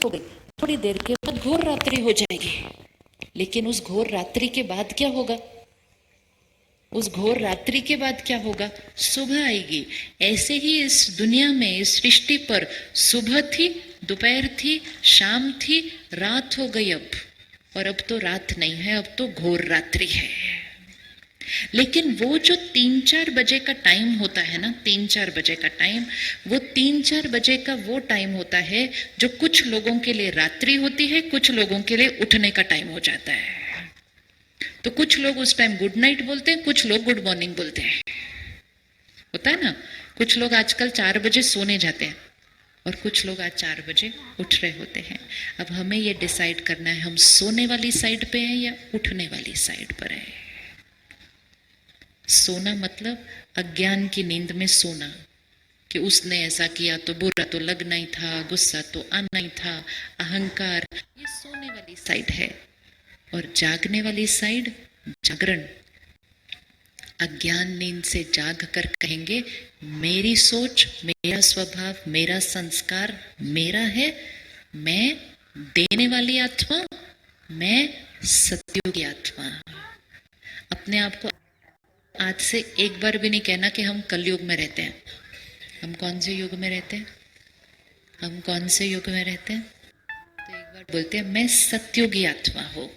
हो गई, थोड़ी देर के बाद घोर रात्रि हो जाएगी। लेकिन उस घोर रात्रि के बाद क्या होगा? उस घोर रात्रि के बाद क्या होगा? सुबह आएगी। ऐसे ही इस दुनिया में, इस सृष्टि पर सुबह थी, दोपहर थी, शाम थी, रात हो गई अब। और अब तो रात नहीं है, अब तो घोर रात्रि है। लेकिन वो जो 3-4 बजे का टाइम होता है ना, 3-4 बजे का टाइम, वो 3-4 बजे का वो टाइम होता है जो कुछ लोगों के लिए रात्रि होती है, कुछ लोगों के लिए उठने का टाइम हो जाता है। तो कुछ लोग उस टाइम गुड नाइट बोलते हैं, कुछ लोग गुड मॉर्निंग बोलते हैं। होता है ना, कुछ लोग आजकल 4 बजे सोने जाते हैं और कुछ लोग आज 4 बजे उठ रहे होते हैं। अब हमें ये डिसाइड करना है, हम सोने वाली साइड पे हैं या उठने वाली साइड पर है। सोना मतलब अज्ञान की नींद में सोना, कि उसने ऐसा किया तो बुरा तो लगना ही था, गुस्सा तो आना ही था, अहंकार, ये सोने वाली साइड है। और जागने वाली साइड, जागरण, अज्ञान नींद से जाग कर कहेंगे मेरी सोच, मेरा स्वभाव, मेरा संस्कार मेरा है, मैं देने वाली आत्मा, मैं सत्युगी आत्मा। अपने आप को आज से एक बार भी नहीं कहना कि हम कलयुग में रहते हैं। हम कौन से युग में रहते हैं? हम कौन से युग में रहते हैं? तो एक बार बोलते हैं मैं सत्युगी आत्मा हूं।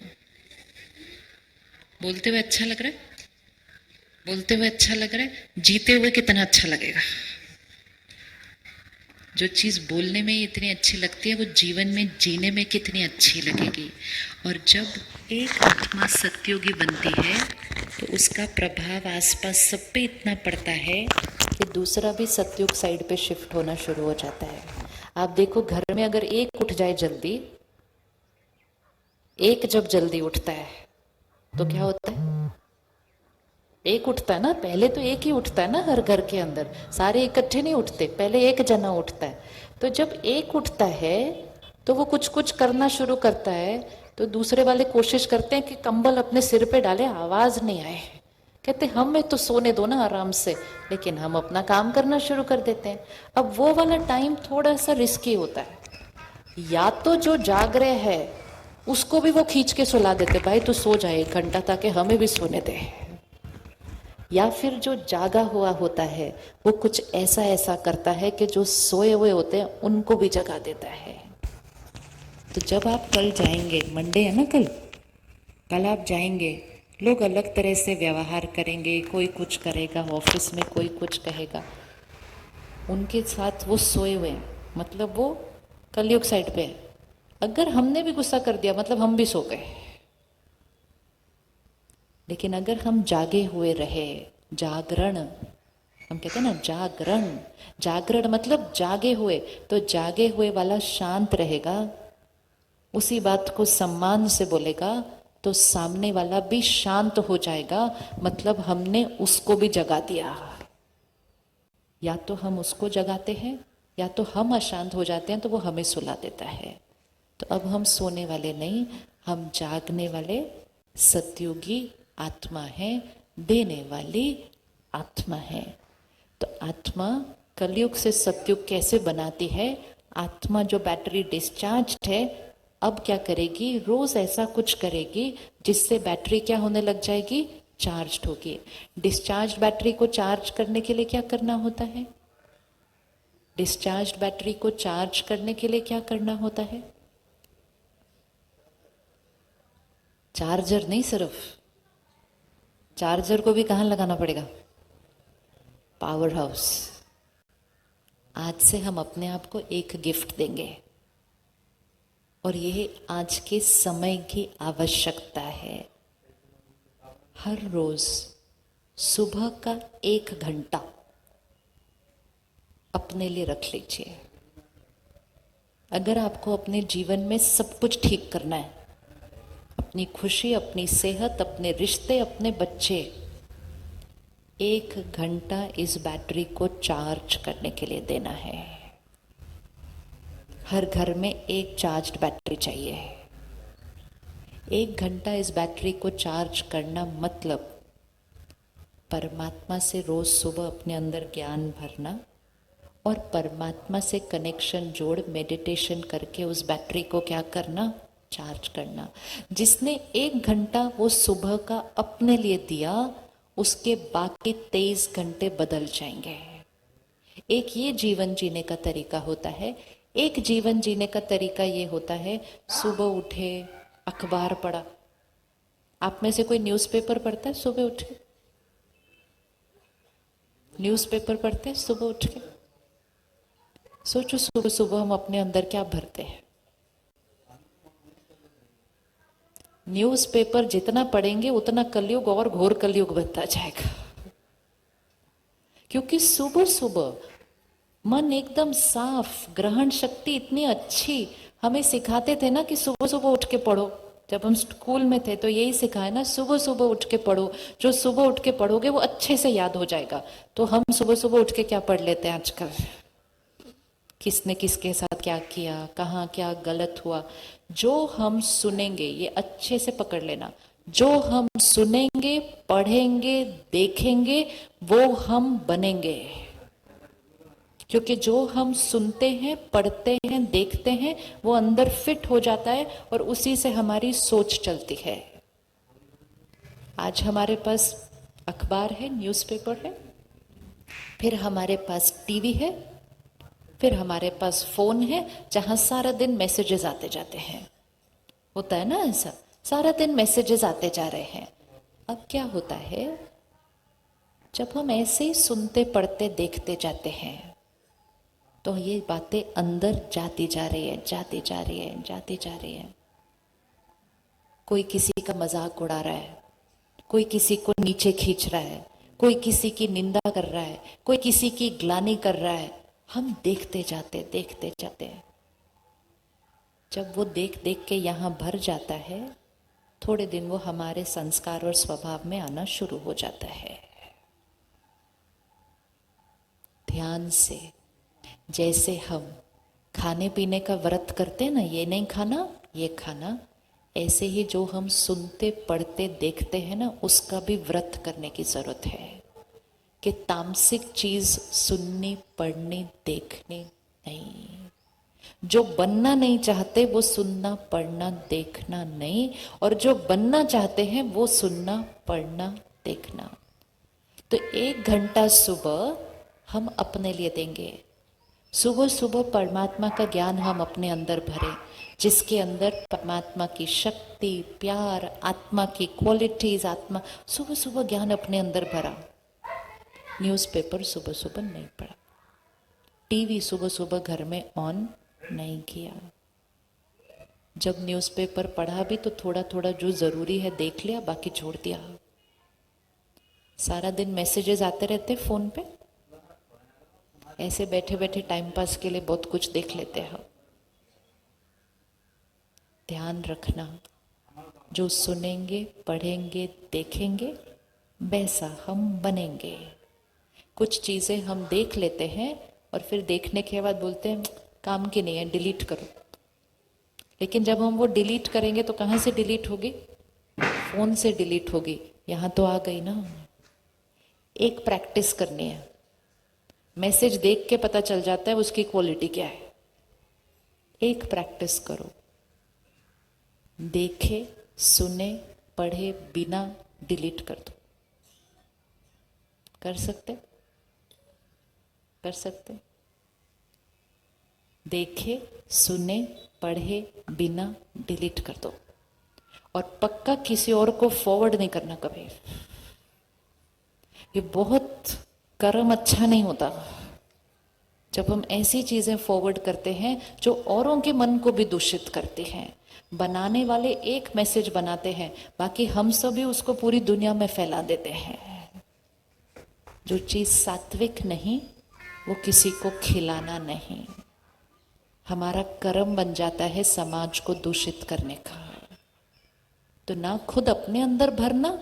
बोलते हुए अच्छा लग रहा है? बोलते हुए अच्छा लग रहा है? जीते हुए कितना अच्छा लगेगा। जो चीज बोलने में इतनी अच्छी लगती है, वो जीवन में जीने में कितनी अच्छी लगेगी। और जब एक आत्मा सत्योगी बनती है तो उसका प्रभाव आसपास सब पे इतना पड़ता है कि दूसरा भी सत्युग साइड पे शिफ्ट होना शुरू हो जाता है। आप देखो, घर में अगर एक उठ जाए जल्दी, एक जब जल्दी उठता है तो क्या होता है? एक उठता है ना, पहले तो एक ही उठता है ना, हर घर के अंदर सारे इकट्ठे नहीं उठते, पहले एक जना उठता है। तो जब एक उठता है तो वो कुछ कुछ करना शुरू करता है, तो दूसरे वाले कोशिश करते हैं कि कंबल अपने सिर पे डाले, आवाज नहीं आए। कहते हमें तो सोने दो ना आराम से, लेकिन हम अपना काम करना शुरू कर देते हैं। अब वो वाला टाइम थोड़ा सा रिस्की होता है। या तो जो जाग रहे हैं उसको भी वो खींच के सुला देते, भाई तू सो जाए 1 घंटा ताकि हमें भी सोने दे। या फिर जो जागा हुआ होता है वो कुछ ऐसा ऐसा करता है कि जो सोए हुए होते हैं उनको भी जगा देता है। तो जब आप कल जाएंगे, मंडे है ना कल, कल आप जाएंगे, लोग अलग तरह से व्यवहार करेंगे, कोई कुछ करेगा, ऑफिस में कोई कुछ कहेगा, उनके साथ वो सोए हुए हैं, मतलब वो कलयुग साइड पे है। अगर हमने भी गुस्सा कर दिया मतलब हम भी सो गए। लेकिन अगर हम जागे हुए रहे, जागरण, हम कहते हैं ना जागरण, जागरण मतलब जागे हुए, तो जागे हुए वाला शांत रहेगा, उसी बात को सम्मान से बोलेगा तो सामने वाला भी शांत हो जाएगा, मतलब हमने उसको भी जगा दिया। या तो हम उसको जगाते हैं या तो हम अशांत हो जाते हैं तो वो हमें सुला देता है। तो अब हम सोने वाले नहीं, हम जागने वाले सत्युगी आत्मा है, देने वाली आत्मा है। तो आत्मा कलयुग से सत्युग कैसे बनाती है? आत्मा जो बैटरी डिस्चार्ज है, अब क्या करेगी? रोज ऐसा कुछ करेगी जिससे बैटरी क्या होने लग जाएगी? चार्ज होगी। डिस्चार्ज बैटरी को चार्ज करने के लिए क्या करना होता है? डिस्चार्ज बैटरी को चार्ज करने के लिए क्या करना होता है? चार्जर नहीं, सिर्फ चार्जर को भी कहाँ लगाना पड़ेगा? Power house. आज से हम अपने आप को एक गिफ्ट देंगे और यह आज के समय की आवश्यकता है। हर रोज सुबह का 1 घंटा अपने लिए रख लीजिए। अगर आपको अपने जीवन में सब कुछ ठीक करना है, अपनी खुशी, अपनी सेहत, अपने रिश्ते, अपने बच्चे, 1 घंटा इस बैटरी को चार्ज करने के लिए देना है। हर घर में एक चार्ज्ड बैटरी चाहिए। 1 घंटा इस बैटरी को चार्ज करना मतलब परमात्मा से रोज सुबह अपने अंदर ज्ञान भरना और परमात्मा से कनेक्शन जोड़ मेडिटेशन करके उस बैटरी को क्या करना, चार्ज करना। जिसने 1 घंटा वो सुबह का अपने लिए दिया, उसके बाकी 23 घंटे बदल जाएंगे। एक ये जीवन जीने का तरीका होता है। एक जीवन जीने का तरीका ये होता है, सुबह उठे, अखबार पढ़ा। आप में से कोई न्यूज़पेपर पढ़ता है सुबह उठ के? न्यूज़पेपर पढ़ते हैं सुबह उठ के? सोचो सुबह सुबह हम अपने अंदर क्या भरते हैं। न्यूज़पेपर जितना पढ़ेंगे उतना कलयुग और घोर कलयुग बनता जाएगा। क्योंकि सुबह सुबह मन एकदम साफ, ग्रहण शक्ति इतनी अच्छी। हमें सिखाते थे ना कि सुबह सुबह उठ के पढ़ो। जब हम स्कूल में थे तो यही सिखाया ना, सुबह सुबह उठ के पढ़ो। जो सुबह उठ के पढ़ोगे वो अच्छे से याद हो जाएगा। तो हम सुबह सुबह उठ के क्या पढ़ लेते हैं आजकल? किसने किसके साथ क्या किया, कहाँ क्या गलत हुआ। जो हम सुनेंगे, ये अच्छे से पकड़ लेना, जो हम सुनेंगे, पढ़ेंगे, देखेंगे, वो हम बनेंगे। क्योंकि जो हम सुनते हैं, पढ़ते हैं, देखते हैं, वो अंदर फिट हो जाता है और उसी से हमारी सोच चलती है। आज हमारे पास अखबार है, न्यूज़पेपर है, फिर हमारे पास टीवी है, फिर हमारे पास फोन है, जहां सारा दिन मैसेजेस आते जाते हैं। होता है ना ऐसा, सारा दिन मैसेजेस आते जा रहे हैं। अब क्या होता है, जब हम ऐसे ही सुनते, पढ़ते, देखते जाते हैं तो ये बातें अंदर जाती जा रही है, जाती जा रही है, जाती जा रही है। कोई किसी का मजाक उड़ा रहा है, कोई किसी को नीचे खींच रहा है, कोई किसी की निंदा कर रहा है, कोई किसी की ग्लानि कर रहा है। हम देखते जाते, देखते जाते हैं। जब वो देख देख के यहाँ भर जाता है, थोड़े दिन वो हमारे संस्कार और स्वभाव में आना शुरू हो जाता है। ध्यान से, जैसे हम खाने पीने का व्रत करते हैं ना, ये नहीं खाना, ये खाना, ऐसे ही जो हम सुनते, पढ़ते, देखते हैं ना, उसका भी व्रत करने की जरूरत है। कि तामसिक चीज सुननी, पढ़नी, देखनी नहीं। जो बनना नहीं चाहते वो सुनना, पढ़ना, देखना नहीं, और जो बनना चाहते हैं वो सुनना, पढ़ना, देखना। तो 1 घंटा सुबह हम अपने लिए देंगे। सुबह सुबह परमात्मा का ज्ञान हम अपने अंदर भरें, जिसके अंदर परमात्मा की शक्ति, प्यार, आत्मा की क्वालिटीज, आत्मा, सुबह सुबह ज्ञान अपने अंदर भरा। न्यूज़पेपर सुबह सुबह नहीं पढ़ा, टीवी सुबह सुबह घर में ऑन नहीं किया। जब न्यूज़पेपर पढ़ा भी तो थोड़ा थोड़ा जो जरूरी है देख लिया, बाकी छोड़ दिया। सारा दिन मैसेजेस आते रहते फोन पे, ऐसे बैठे बैठे टाइम पास के लिए बहुत कुछ देख लेते हैं। ध्यान रखना, जो सुनेंगे, पढ़ेंगे, देखेंगे, वैसा हम बनेंगे। कुछ चीजें हम देख लेते हैं और फिर देखने के बाद बोलते हैं काम की नहीं है, डिलीट करो। लेकिन जब हम वो डिलीट करेंगे तो कहाँ से डिलीट होगी? फोन से डिलीट होगी। यहाँ तो आ गई ना। एक प्रैक्टिस करनी है। मैसेज देख के पता चल जाता है उसकी क्वालिटी क्या है। एक प्रैक्टिस करो, देखे, सुने, पढ़े बिना डिलीट कर दो। कर सकते? कर सकते? देखे, सुने, पढ़े बिना डिलीट कर दो। और पक्का किसी और को फॉरवर्ड नहीं करना कभी। ये बहुत कर्म अच्छा नहीं होता जब हम ऐसी चीजें फॉरवर्ड करते हैं जो औरों के मन को भी दूषित करती हैं। बनाने वाले एक मैसेज बनाते हैं, बाकी हम सभी उसको पूरी दुनिया में फैला देते हैं। जो चीज सात्विक नहीं, वो किसी को खिलाना नहीं। हमारा कर्म बन जाता है समाज को दूषित करने का। तो ना खुद अपने अंदर भरना,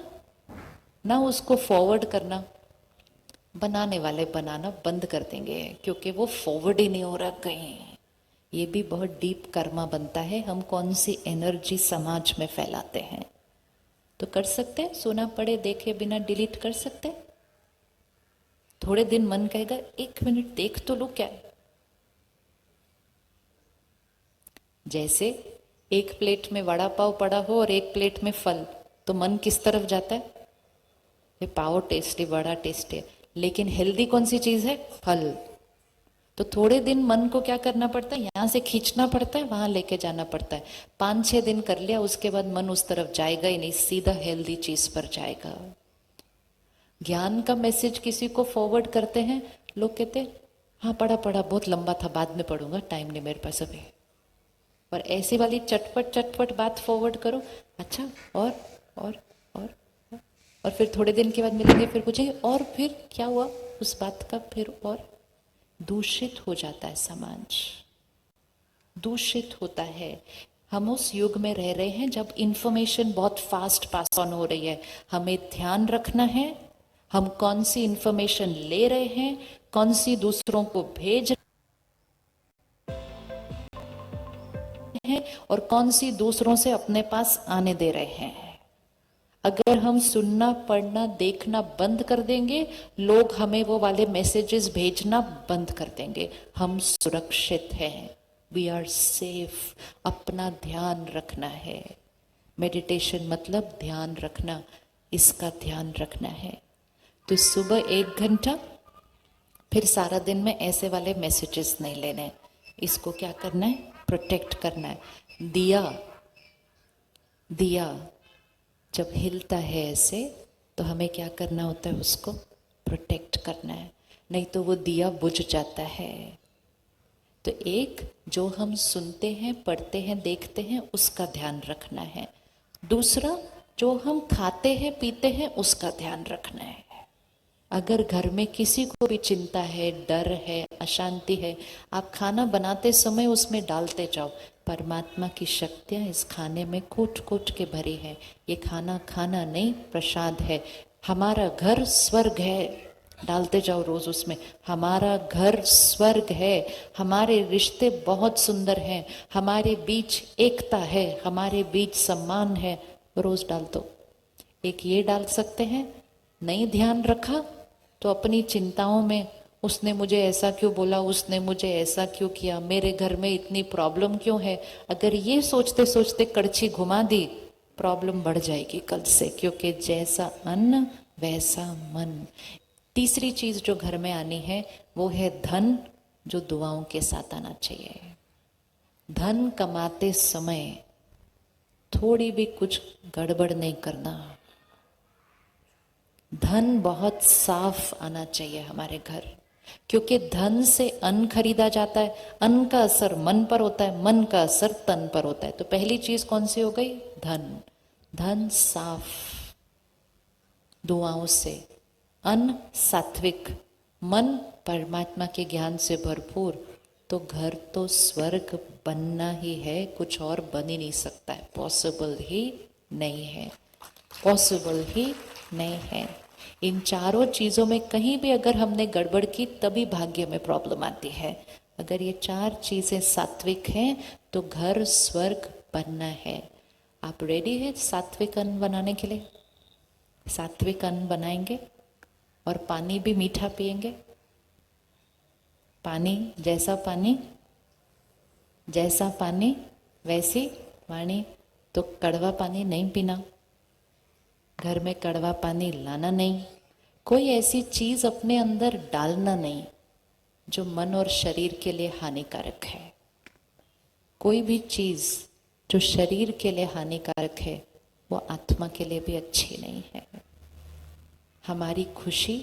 ना उसको फॉरवर्ड करना। बनाने वाले बनाना बंद कर देंगे, क्योंकि वो फॉरवर्ड ही नहीं हो रहा कहीं। ये भी बहुत डीप कर्मा बनता है, हम कौन सी एनर्जी समाज में फैलाते हैं। तो कर सकते हैं, सुना, पढ़े, देखे बिना डिलीट कर सकते हैं। थोड़े दिन मन कहेगा 1 मिनट देख तो लो क्या है। जैसे एक प्लेट में वड़ा पाव पड़ा हो और एक प्लेट में फल, तो मन किस तरफ जाता है? ये पाव टेस्टी, वड़ा टेस्टी है, लेकिन हेल्दी कौन सी चीज है? फल। तो थोड़े दिन मन को क्या करना पड़ता है? यहां से खींचना पड़ता है, वहां लेके जाना पड़ता है। 5-6 दिन कर लिया, उसके बाद मन उस तरफ जाएगा ही नहीं, सीधा हेल्दी चीज पर जाएगा। ज्ञान का मैसेज किसी को फॉरवर्ड करते हैं, लोग कहते हैं हाँ पढ़ा पढ़ा, बहुत लंबा था, बाद में पढ़ूंगा, टाइम नहीं मेरे पास अभी। और ऐसी वाली चटपट चटपट बात फॉरवर्ड करो, अच्छा और और और और फिर थोड़े दिन के बाद मिलेंगे, फिर पूछेंगे और फिर क्या हुआ उस बात का, फिर और। दूषित हो जाता है समाज, दूषित होता है। हम उस युग में रह रहे हैं जब इंफॉर्मेशन बहुत फास्ट पास ऑन हो रही है। हमें ध्यान रखना है हम कौन सी इंफॉर्मेशन ले रहे हैं, कौन सी दूसरों को भेज रहे हैं और कौन सी दूसरों से अपने पास आने दे रहे हैं। अगर हम सुनना, पढ़ना, देखना बंद कर देंगे, लोग हमें वो वाले मैसेजेस भेजना बंद कर देंगे। हम सुरक्षित हैं, वी आर सेफ। अपना ध्यान रखना है। मेडिटेशन मतलब ध्यान रखना, इसका ध्यान रखना है। तो सुबह 1 घंटा, फिर सारा दिन में ऐसे वाले मैसेजेस नहीं लेने। इसको क्या करना है? प्रोटेक्ट करना है। दिया, दिया जब हिलता है ऐसे, तो हमें क्या करना होता है? उसको प्रोटेक्ट करना है, नहीं तो वो दिया बुझ जाता है। तो एक, जो हम सुनते हैं, पढ़ते हैं, देखते हैं, उसका ध्यान रखना है। दूसरा, जो हम खाते हैं, पीते हैं, उसका ध्यान रखना है। अगर घर में किसी को भी चिंता है, डर है, अशांति है, आप खाना बनाते समय उसमें डालते जाओ, परमात्मा की शक्तियाँ इस खाने में कूट कूट के भरी है। ये खाना खाना नहीं, प्रसाद है। हमारा घर स्वर्ग है, डालते जाओ रोज उसमें, हमारा घर स्वर्ग है। हमारे रिश्ते बहुत सुंदर हैं, हमारे बीच एकता है, हमारे बीच सम्मान है, रोज डाल दो। एक ये डाल सकते हैं। नहीं ध्यान रखा तो अपनी चिंताओं में, उसने मुझे ऐसा क्यों बोला, उसने मुझे ऐसा क्यों किया, मेरे घर में इतनी प्रॉब्लम क्यों है, अगर ये सोचते सोचते कड़छी घुमा दी, प्रॉब्लम बढ़ जाएगी कल से, क्योंकि जैसा अन्न वैसा मन। तीसरी चीज जो घर में आनी है वो है धन, जो दुआओं के साथ आना चाहिए। धन कमाते समय थोड़ी भी कुछ गड़बड़ नहीं करना। धन बहुत साफ आना चाहिए हमारे घर, क्योंकि धन से अन्न खरीदा जाता है, अन्न का असर मन पर होता है, मन का असर तन पर होता है। तो पहली चीज कौन सी हो गई? धन। धन साफ, दुआओं से। अन्न सात्विक, मन परमात्मा के ज्ञान से भरपूर। तो घर तो स्वर्ग बनना ही है, कुछ और बन ही नहीं सकता है, पॉसिबल ही नहीं है, पॉसिबल ही नहीं है। इन चारों चीजों में कहीं भी अगर हमने गड़बड़ की, तभी भाग्य में प्रॉब्लम आती है। अगर ये 4 चीजें सात्विक हैं तो घर स्वर्ग बनना है। आप रेडी है सात्विक अन्न बनाने के लिए? सात्विक अन्न बनाएंगे और पानी भी मीठा पिएंगे। पानी जैसा पानी, जैसा पानी वैसी वाणी। तो कड़वा पानी नहीं पीना, घर में कड़वा पानी लाना नहीं, कोई ऐसी चीज अपने अंदर डालना नहीं जो मन और शरीर के लिए हानिकारक है। कोई भी चीज जो शरीर के लिए हानिकारक है वो आत्मा के लिए भी अच्छी नहीं है। हमारी खुशी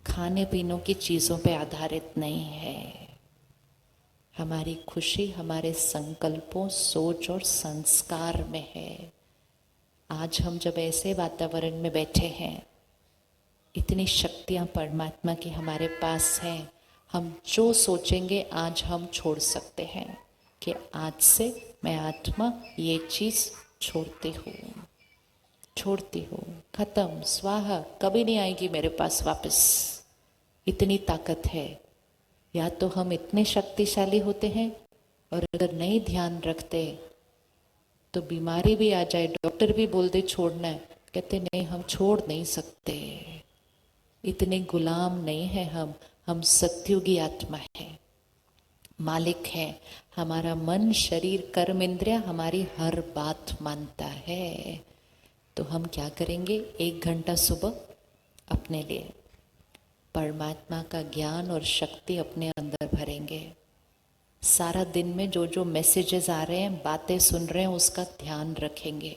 खाने पीने की चीजों पे आधारित नहीं है। हमारी खुशी हमारे संकल्पों, सोच और संस्कार में है। आज हम जब ऐसे वातावरण में बैठे हैं, इतनी शक्तियां परमात्मा की हमारे पास हैं, हम जो सोचेंगे आज हम छोड़ सकते हैं कि आज से मैं आत्मा ये चीज छोड़ती हूँ, छोड़ती हूँ, खत्म, स्वाहा, कभी नहीं आएगी मेरे पास वापस। इतनी ताकत है। या तो हम इतने शक्तिशाली होते हैं, और अगर नहीं ध्यान रखते तो बीमारी भी आ जाए, डॉक्टर भी बोल दे छोड़ना है, कहते नहीं हम छोड़ नहीं सकते। इतने गुलाम नहीं है हम सत्युगी आत्मा है, मालिक है। हमारा मन, शरीर, कर्म, इंद्रिया हमारी हर बात मानता है। तो हम क्या करेंगे, 1 घंटा सुबह अपने लिए परमात्मा का ज्ञान और शक्ति अपने अंदर भरेंगे। सारा दिन में जो जो मैसेजेस आ रहे हैं, बातें सुन रहे हैं, उसका ध्यान रखेंगे।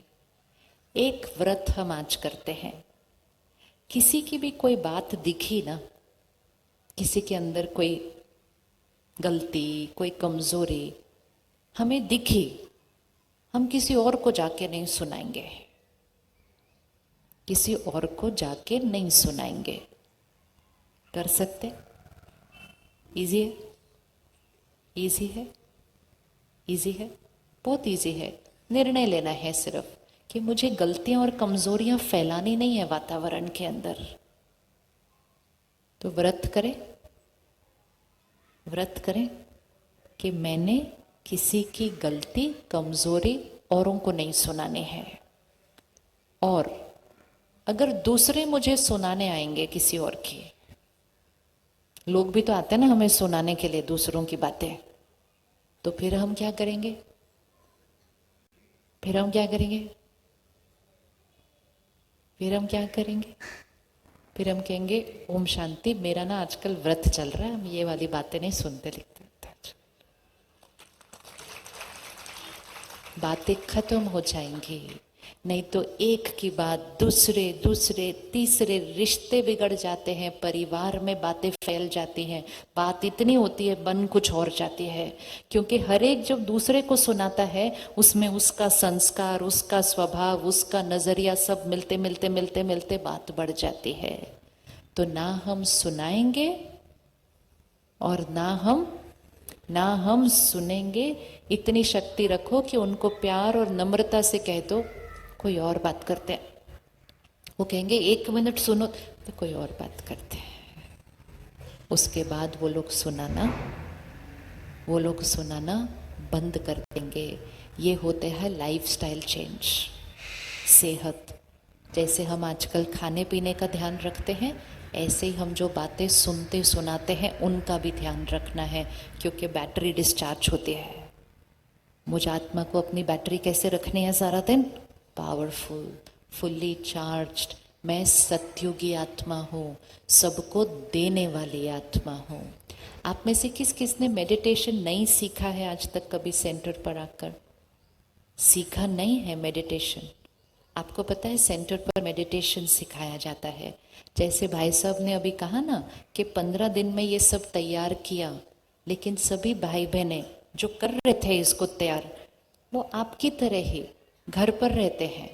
एक व्रत हम आज करते हैं, किसी की भी कोई बात दिखी ना, किसी के अंदर कोई गलती, कोई कमजोरी हमें दिखी, हम किसी और को जाके नहीं सुनाएंगे, किसी और को जाके नहीं सुनाएंगे। कर सकते? इजी है, इजी है, इजी है, बहुत इजी है। निर्णय लेना है सिर्फ कि मुझे गलतियां और कमजोरियां फैलानी नहीं है वातावरण के अंदर। तो व्रत करें, व्रत करें कि मैंने किसी की गलती, कमजोरी औरों को नहीं सुनाने हैं। और अगर दूसरे मुझे सुनाने आएंगे किसी और की, लोग भी तो आते हैं ना हमें सुनाने के लिए दूसरों की बातें, तो फिर हम क्या करेंगे, फिर हम क्या करेंगे, फिर हम क्या करेंगे, फिर हम कहेंगे ओम शांति, मेरा ना आजकल व्रत चल रहा है, हम ये वाली बातें नहीं सुनते लिखते। बातें खत्म हो जाएंगी। नहीं तो एक की बात दूसरे दूसरे तीसरे रिश्ते बिगड़ जाते हैं, परिवार में बातें फैल जाती हैं। बात इतनी होती है, बन कुछ और जाती है, क्योंकि हर एक जब दूसरे को सुनाता है उसमें उसका संस्कार, उसका स्वभाव, उसका नजरिया सब मिलते मिलते मिलते मिलते बात बढ़ जाती है। तो ना हम सुनाएंगे और ना हम सुनेंगे। इतनी शक्ति रखो कि उनको प्यार और नम्रता से कह दो, कोई और बात करते हैं। वो कहेंगे 1 मिनट सुनो, तो कोई और बात करते हैं। उसके बाद वो लोग सुनाना बंद कर देंगे। ये होते हैं लाइफस्टाइल चेंज। सेहत, जैसे हम आजकल खाने पीने का ध्यान रखते हैं, ऐसे ही हम जो बातें सुनते सुनाते हैं उनका भी ध्यान रखना है, क्योंकि बैटरी डिस्चार्ज होती है। मुझे आत्मा को अपनी बैटरी कैसे रखनी है सारा दिन? Powerful, fully charged. मैं सत्युगी आत्मा हूँ, सबको देने वाली आत्मा हूँ। आप में से किस किस ने मेडिटेशन नहीं सीखा है आज तक? कभी सेंटर पर आकर सीखा नहीं है मेडिटेशन? आपको पता है सेंटर पर मेडिटेशन सिखाया जाता है। जैसे भाई साहब ने अभी कहा ना कि 15 दिन में ये सब तैयार किया, लेकिन सभी भाई बहनें जो कर रहे थे इसको तैयार, वो आपकी तरह ही घर पर रहते हैं,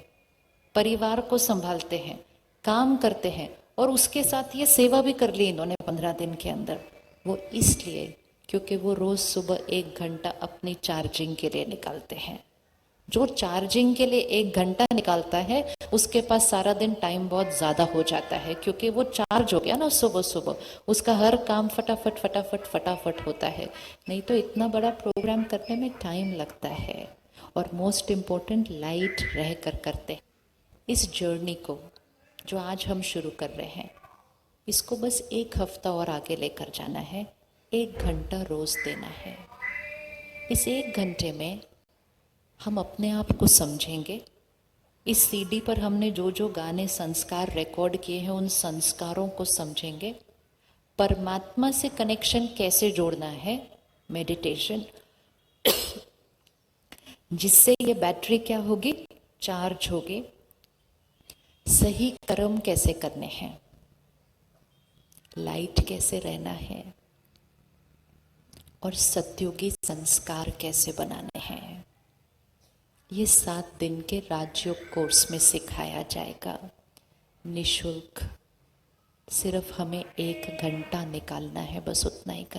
परिवार को संभालते हैं, काम करते हैं, और उसके साथ ये सेवा भी कर ली इन्होंने 15 दिन के अंदर। वो इसलिए क्योंकि वो रोज सुबह 1 घंटा अपनी चार्जिंग के लिए निकालते हैं। जो चार्जिंग के लिए 1 घंटा निकालता है उसके पास सारा दिन टाइम बहुत ज़्यादा हो जाता है, क्योंकि वो चार्ज हो गया ना सुबह सुबह, उसका हर काम फटाफट फटाफट फटाफट होता है। नहीं तो इतना बड़ा प्रोग्राम करने में टाइम लगता है। और मोस्ट इम्पोर्टेंट, लाइट रह कर करते हैं। इस जर्नी को जो आज हम शुरू कर रहे हैं, इसको बस 1 हफ्ता और आगे लेकर जाना है। 1 घंटा रोज देना है। इस 1 घंटे में हम अपने आप को समझेंगे। इस सीडी पर हमने जो जो गाने, संस्कार रिकॉर्ड किए हैं, उन संस्कारों को समझेंगे। परमात्मा से कनेक्शन कैसे जोड़ना है, मेडिटेशन, जिससे ये बैटरी क्या होगी, चार्ज होगी। सही कर्म कैसे करने हैं, लाइट कैसे रहना है, और सत्युगी संस्कार कैसे बनाने हैं, ये 7 दिन के राजयोग कोर्स में सिखाया जाएगा, निशुल्क। सिर्फ हमें 1 घंटा निकालना है, बस उतना ही करना।